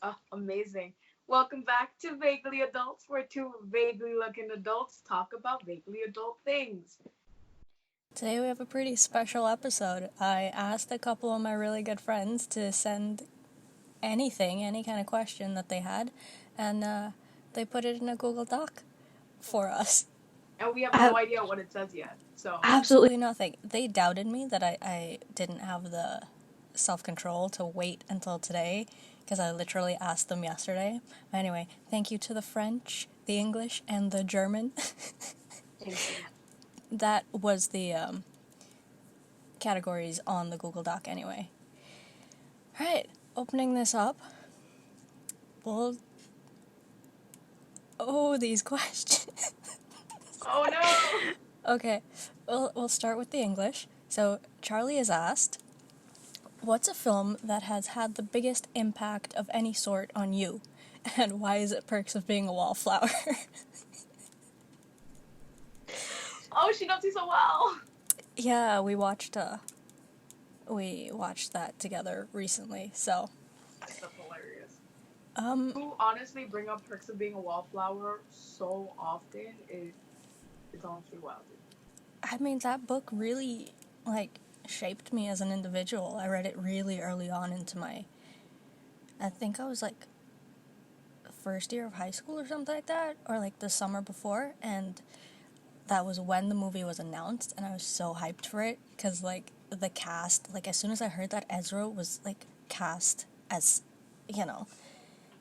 Oh, amazing. Welcome back to Vaguely Adults, where two vaguely looking adults talk about vaguely adult things. Today we have a pretty special episode. I asked a couple of my really good friends to send anything, any kind of question that they had, and they put it in a Google Doc for us. And we have I no idea what it says yet. So, Absolutely nothing. They doubted me that I didn't have the self control to wait until today because I literally asked them yesterday. Anyway, thank you to the French, the English, and the German. thank you. That was the categories on the Google Doc anyway. Alright, opening this up. Well, oh, these questions. Oh no! Okay, we'll start with the English. So, Charlie is asked, what's a film that has had the biggest impact of any sort on you? And why is it Perks of Being a Wallflower? Oh, she knows me so well! Yeah, we watched that together recently, so. That's hilarious. Um, You honestly bring up Perks of Being a Wallflower so often, it's honestly wild. I mean, that book really, shaped me as an individual. I read it really early on into I think I was first year of high school or something like that, or the summer before, and that was when the movie was announced, and I was so hyped for it because the cast, as soon as I heard that Ezra was cast as, you know,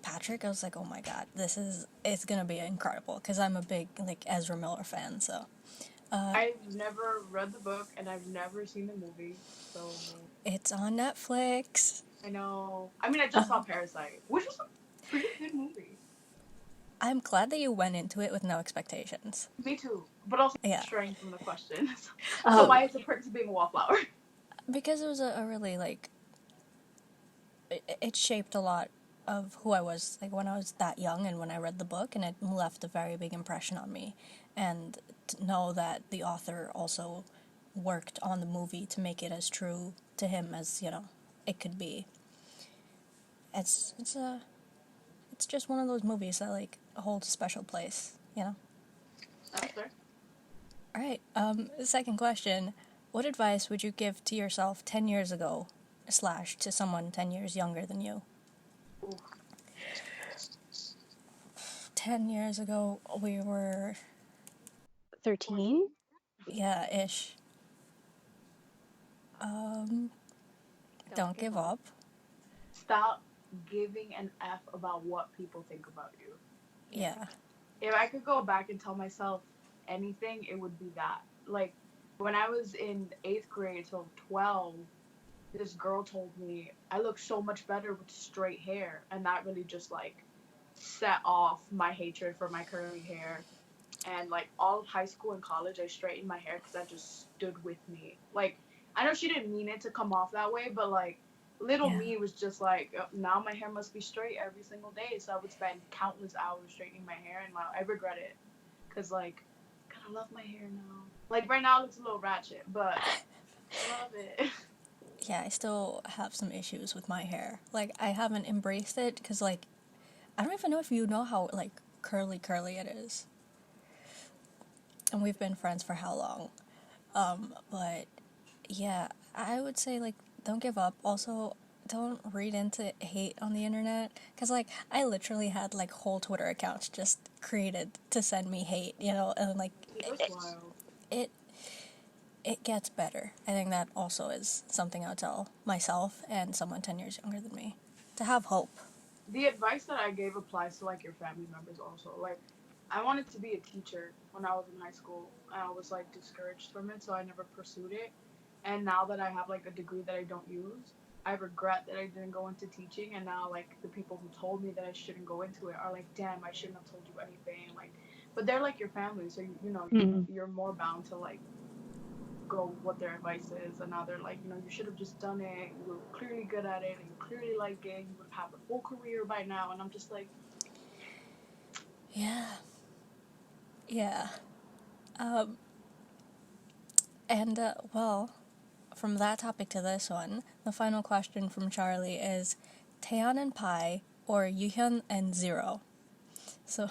Patrick, I was like, oh my god, it's gonna be incredible because I'm a big Ezra Miller fan. So I've never read the book and I've never seen the movie, so it's on Netflix. I know. I mean, I just saw Parasite, which was a pretty good movie. I'm glad that you went into it with no expectations. Me too, but also Yeah, straying from the question. So um, why is the Perks of Being a Wallflower? because it was a really it shaped a lot of who I was when I was that young and when I read the book, and it left a very big impression on me. And to know that the author also worked on the movie to make it as true to him as it could be. It's just one of those movies that holds a special place. That's fair. All right. Second question: what advice would you give to yourself 10 years ago, slash to someone 10 years younger than you? Ooh. 10 years ago, we were 13? yeah ish. Um, don't give up. Stop giving an F about what people think about you. Yeah. If I could go back and tell myself anything, it would be that. Like, when I was in 8th grade till 12, this girl told me I look so much better with straight hair. And that really just, set off my hatred for my curly hair. And all of high school and college I straightened my hair because that just stood with me. I know she didn't mean it to come off that way, but little Yeah. me was just now my hair must be straight every single day, so I would spend countless hours straightening my hair, and I regret it because God, I love my hair now. Right now it looks a little ratchet, but I love it. Yeah, I still have some issues with my hair. I haven't embraced it because, I don't even know if you know how, curly it is. And we've been friends for how long? But yeah, I would say, don't give up. Also, don't read into hate on the internet. Because, I literally had, whole Twitter accounts just created to send me hate, and, That's wild. it it gets better. I think that also is something I'll tell myself and someone 10 years younger than me. To have hope. The advice that I gave applies to your family members also. I wanted to be a teacher when I was in high school, and I was discouraged from it, so I never pursued it. And now that I have a degree that I don't use, I regret that I didn't go into teaching. And now the people who told me that I shouldn't go into it are damn, I shouldn't have told you anything. But they're your family, so Mm. you're more bound to go with what their advice is. And now they're you should have just done it. You were clearly good at it, and you clearly like it. You would have a full career by now. And I'm just Yeah. Yeah. Um, and, well, from that topic to this one, the final question from Charlie is Teon and pie or Yuhyun and Zero. So,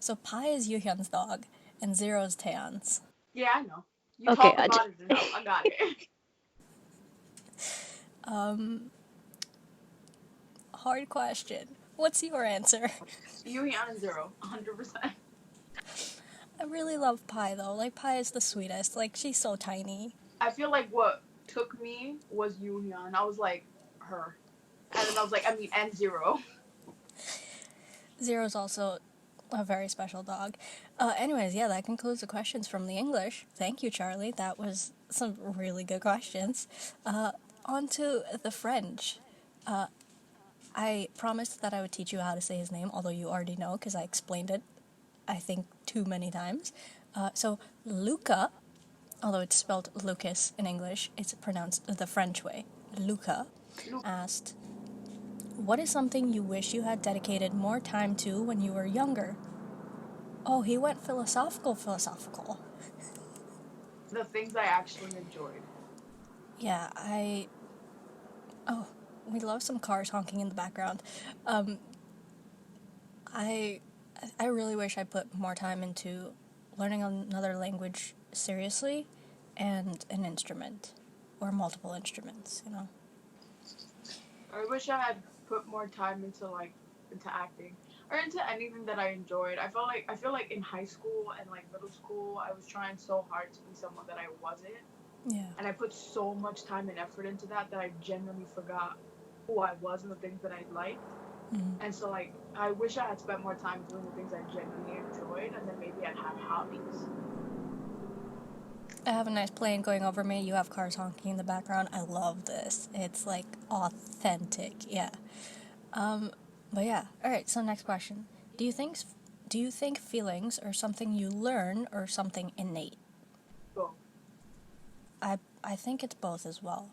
so Pi is Yuhyun's dog, and Zero is Taeyeon's. Yeah, I know. You Okay, talk about it enough. I got it. Hard question. What's your answer? Yuhyun and Zero, 100%. I really love Pi though. Like Pi is the sweetest. Like she's so tiny. I feel like what took me was Yuhyun. I was like, her. And then I was like, and Zero. Zero's also a very special dog. Anyways, yeah, that concludes the questions from the English. Thank you, Charlie. That was some really good questions. On to the French. I promised that I would teach you how to say his name, although you already know because I explained it, I think, too many times. So, Luca, although it's spelled Lucas in English, it's pronounced the French way. Luca asked, what is something you wish you had dedicated more time to when you were younger? Oh, he went philosophical. The things I actually enjoyed. Yeah, Oh, we love some cars honking in the background. I really wish I put more time into learning another language seriously and an instrument. Or multiple instruments, you know? I wish I had put more time into acting or into anything that I enjoyed. I feel like in high school and like middle school, I was trying so hard to be someone that I wasn't, Yeah. and I put so much time and effort into that I genuinely forgot who I was and the things that I liked. Mm-hmm. And so like I wish I had spent more time doing the things I genuinely enjoyed, and then maybe I'd have hobbies. I have a nice plane going over me. You have cars honking in the background. I love this. It's like authentic. Yeah. But yeah. All right. So next question. Do you think feelings are something you learn or something innate? Both. I think it's both as well.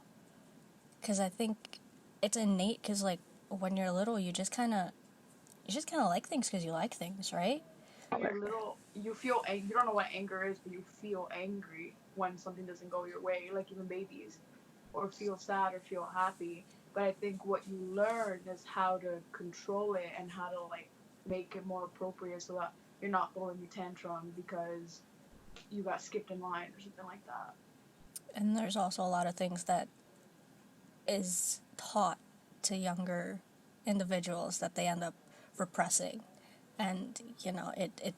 Cuz I think it's innate cuz like when you're little you just kind of like things cuz you like things, right? When you're little, you feel you don't know what anger is, but you feel angry when something doesn't go your way, like even babies, or feel sad or feel happy. But I think what you learn is how to control it and how to like make it more appropriate so that you're not throwing a tantrum because you got skipped in line or something like that. And there's also a lot of things that is taught to younger individuals that they end up repressing. And, you know, it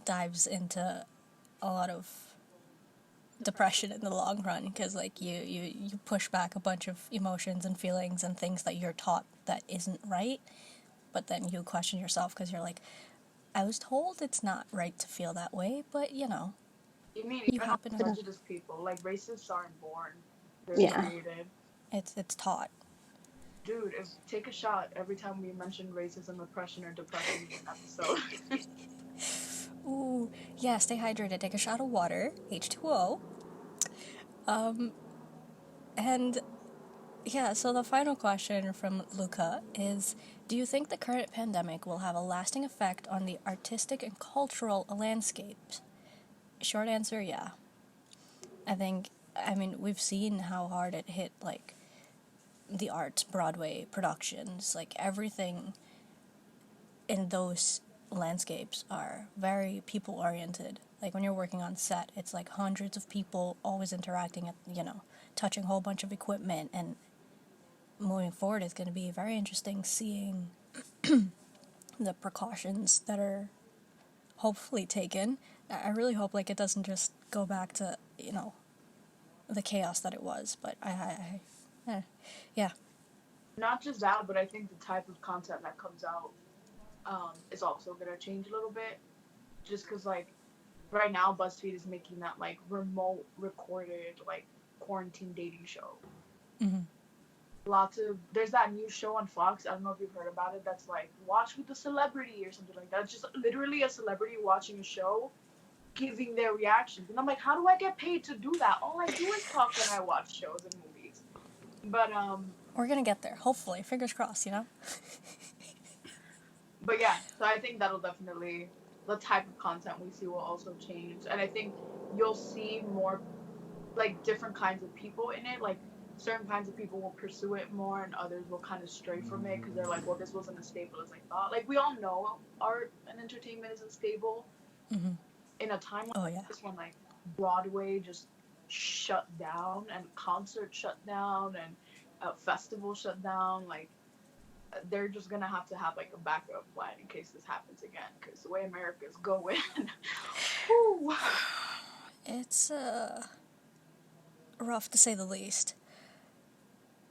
dives into a lot of depression in the long run because, like, you push back a bunch of emotions and feelings and things that you're taught that isn't right. But then you question yourself because you're like, I was told it's not right to feel that way, but, you know, You mean you even happen to... prejudice people, like racists aren't born, they're Yeah. created. It's taught. Dude, take a shot every time we mention racism, oppression, or depression in an episode. Ooh, yeah, stay hydrated. Take a shot of water, H2O. And yeah, so the final question from Luca is, do you think the current pandemic will have a lasting effect on the artistic and cultural landscapes? Short answer, yeah. I mean, we've seen how hard it hit, like, the arts, Broadway productions, like, everything in those landscapes are very people-oriented. Like, when you're working on set, it's like hundreds of people always interacting, you know, touching a whole bunch of equipment, and moving forward, it's going to be very interesting seeing the precautions that are hopefully taken. I really hope like it doesn't just go back to, you know, the chaos that it was. But yeah. Not just that, but I think the type of content that comes out is also gonna change a little bit. Just because like right now, BuzzFeed is making that like remote recorded like quarantine dating show. Mm-hmm. There's that new show on Fox. I don't know if you've heard about it. That's like watch with a celebrity or something like that. It's just literally a celebrity watching a show, giving their reactions. And I'm like, how do I get paid to do that? All I do is talk when I watch shows and movies. But we're gonna get there. Hopefully, fingers crossed. You know. But yeah, so I think that'll definitely the type of content we see will also change, and I think you'll see more like different kinds of people in it. Like certain kinds of people will pursue it more and others will kind of stray from it because they're like, well, this wasn't as stable as I thought. Like, we all know art and entertainment isn't stable Mm-hmm. in a time like Oh yeah. this when, like, Broadway just shut down and concerts shut down and festivals shut down. Like, they're just gonna have like a backup plan in case this happens again because the way America's going. Whew. It's rough to say the least.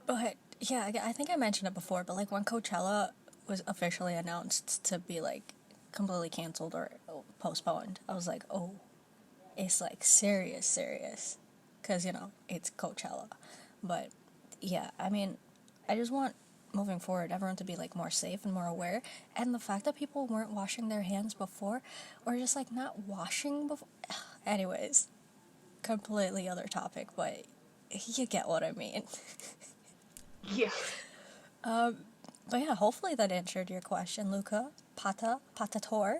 But yeah, I think I mentioned it before, but like when Coachella was officially announced to be like completely canceled or postponed, I was like, oh, it's like serious, serious. Because, it's Coachella. But yeah, I mean, I just want moving forward everyone to be like more safe and more aware. And the fact that people weren't washing their hands before, or just like not washing before. Anyways, completely other topic, but you get what I mean. Yeah. But yeah, hopefully that answered your question, Luca. Patator.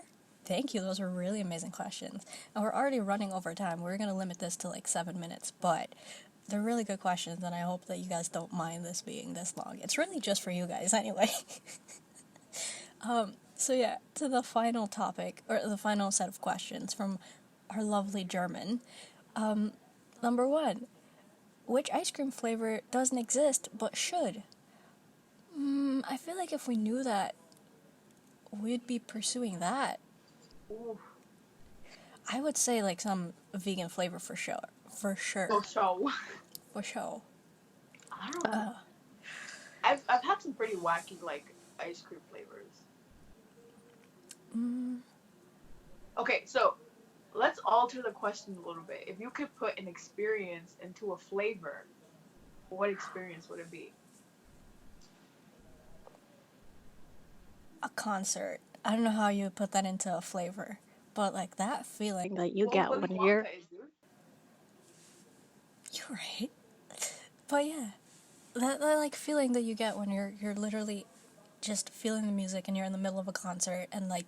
Thank you. Those were really amazing questions. And we're already running over time. We're going to limit this to like 7 minutes, but they're really good questions, and I hope that you guys don't mind this being this long. It's really just for you guys anyway. So yeah, to the final topic, or the final set of questions from our lovely German. Number 1, which ice cream flavor doesn't exist but should? I feel like if we knew that, we'd be pursuing that. Ooh. I would say like some vegan flavor for sure. For sure. So For sure. I don't know. I've had some pretty wacky like ice cream flavors. Okay, so let's alter the question a little bit. If you could put an experience into a flavor, what experience would it be? A concert. I don't know how you would put that into a flavor, but like that feeling. That you Well, get Willy when Wonka is, dude. You're right. But yeah, that like feeling that you get when you're literally just feeling the music and you're in the middle of a concert and like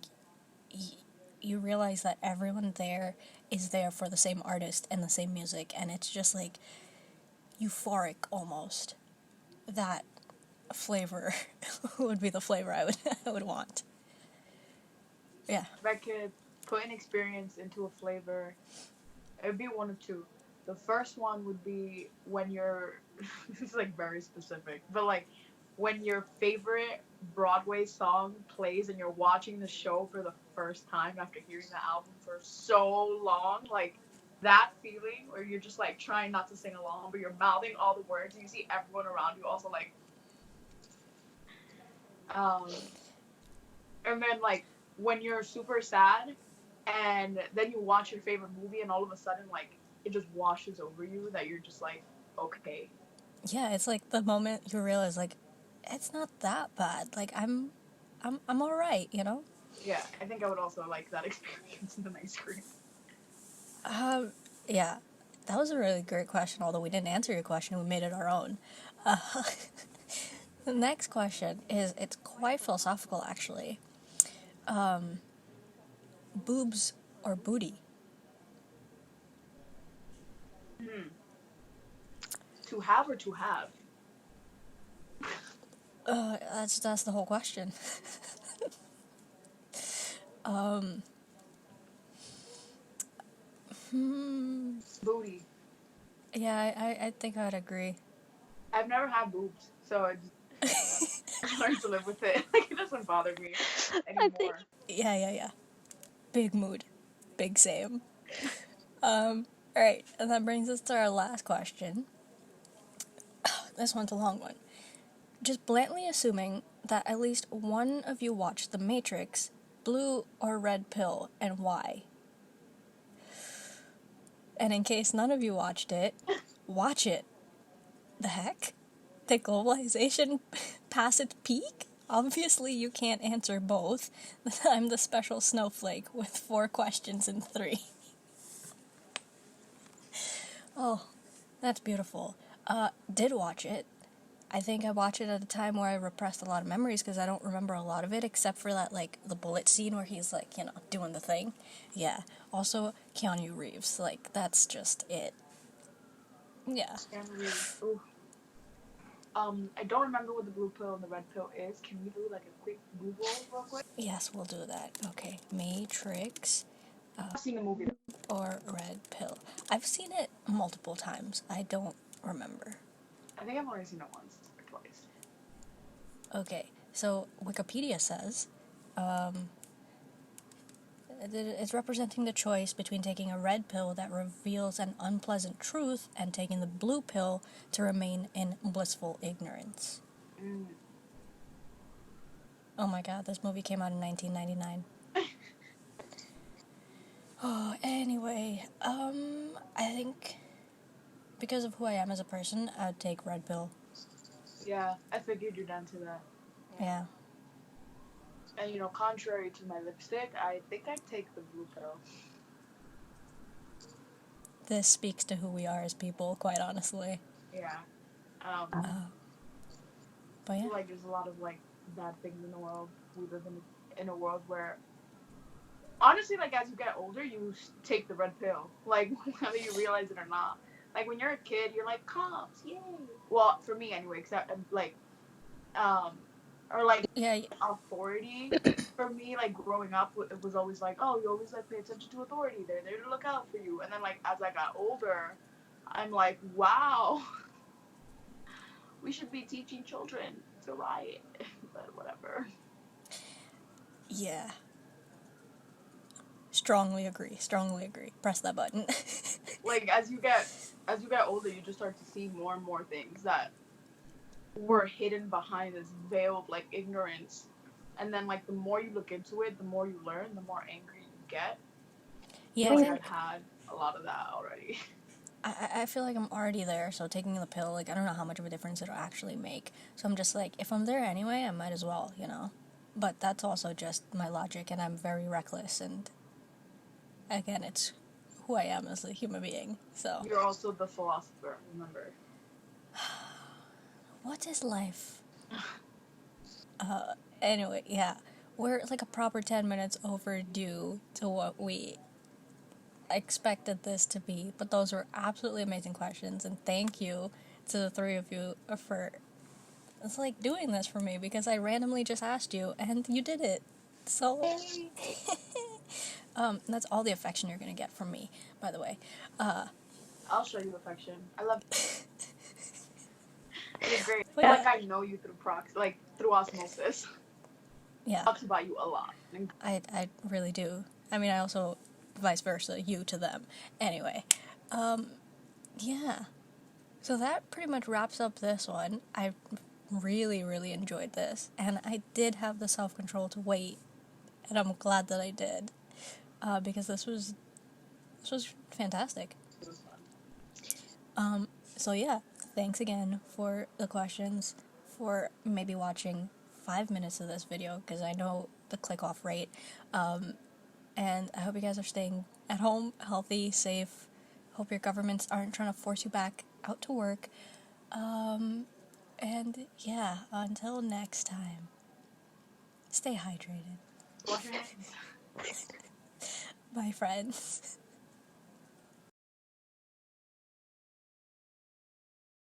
you realize that everyone there is there for the same artist and the same music, and it's just like euphoric almost. That flavor would be the flavor I would want. Yeah. If I could put an experience into a flavor, it would be one of two. The first one would be when you're this is like very specific, but like when your favorite Broadway song plays and you're watching the show for the first time after hearing the album for so long, like that feeling where you're just like trying not to sing along, but you're mouthing all the words and you see everyone around you also like um and then like when you're super sad and then you watch your favorite movie and all of a sudden like it just washes over you that you're just like okay. Yeah, it's like the moment you realize like it's not that bad. Like I'm all right, you know? Yeah, I think I would also like that experience in the ice cream. Yeah. That was a really great question, although we didn't answer your question, we made it our own. Uh, the next question it's quite philosophical actually. Boobs or booty? Hmm. To have or to have? That's the whole question. Booty. Yeah, I think I'd agree. I've never had boobs, so I learned to live with it. Like it doesn't bother me I think anymore. Yeah. Big mood. Big same. Alright, and that brings us to our last question. This one's a long one. Just blatantly assuming that at least one of you watched The Matrix, blue or red pill, and why? And in case none of you watched it, watch it. The heck? Did globalization pass its peak? Obviously, you can't answer both. I'm the special snowflake with 4 questions in 3. Oh, that's beautiful. Did watch it. I think I watched it at a time where I repressed a lot of memories because I don't remember a lot of it except for that, like, the bullet scene where he's, like, doing the thing. Yeah. Also, Keanu Reeves. Like, that's just it. Yeah. Keanu Reeves. Ooh. I don't remember what the blue pill and the red pill is. Can we do like a quick Google real quick? Yes, we'll do that. Okay, Matrix I've seen the movie. or red pill. I've seen it multiple times. I don't remember. I think I've only seen it once or twice. Okay, so Wikipedia says it's representing the choice between taking a red pill that reveals an unpleasant truth and taking the blue pill to remain in blissful ignorance. Mm. Oh my god, this movie came out in 1999. Oh, anyway, I think because of who I am as a person, I'd take red pill. Yeah, I figured you're down to that. Yeah. And you know, contrary to my lipstick, I think I'd take the blue pill. This speaks to who we are as people, quite honestly. Yeah. But I yeah. feel like there's a lot of like bad things in the world. We live in a world where, honestly, like as you get older, you take the red pill, like whether you realize it or not. Like when you're a kid, you're like cops, yay. Well, for me anyway, except like, or like Yeah. authority. For me, like growing up, it was always like, oh, you always like pay attention to authority. They're there to look out for you. And then like as I got older, I'm like, wow, we should be teaching children to riot, but whatever. Yeah. Strongly agree. Press that button. Like as you get older, you just start to see more and more things that were hidden behind this veil of like ignorance. And then like the more you look into it, the more you learn, the more angry you get. Yeah, like I've had a lot of that already. I feel like I'm already there, so taking the pill, like, I don't know how much of a difference it'll actually make. So I'm just like, if I'm there anyway, I might as well, you know? But that's also just my logic, and I'm very reckless, and again, it's who I am as a human being, so. You're also the philosopher, remember. What is life? Anyway, yeah. We're like a proper 10 minutes overdue to what we expected this to be, but those were absolutely amazing questions, and thank you to the three of you for it's like doing this for me, because I randomly just asked you and you did it. So that's all the affection you're gonna get from me, by the way. I'll show you affection. I love it. It's great. But like I know you through like through osmosis. yeah, Talks about you a lot. I really do. I mean, I also vice versa, you to them. Anyway, yeah. So that pretty much wraps up this one. I really enjoyed this, and I did have the self-control to wait, and I'm glad that I did, because this was fantastic. It was fun. So yeah, thanks again for the questions, for maybe watching 5 minutes of this video, because I know the click-off rate, and I hope you guys are staying at home, healthy, safe. Hope your governments aren't trying to force you back out to work. And yeah, until next time, stay hydrated. Wash your hands. Bye, friends.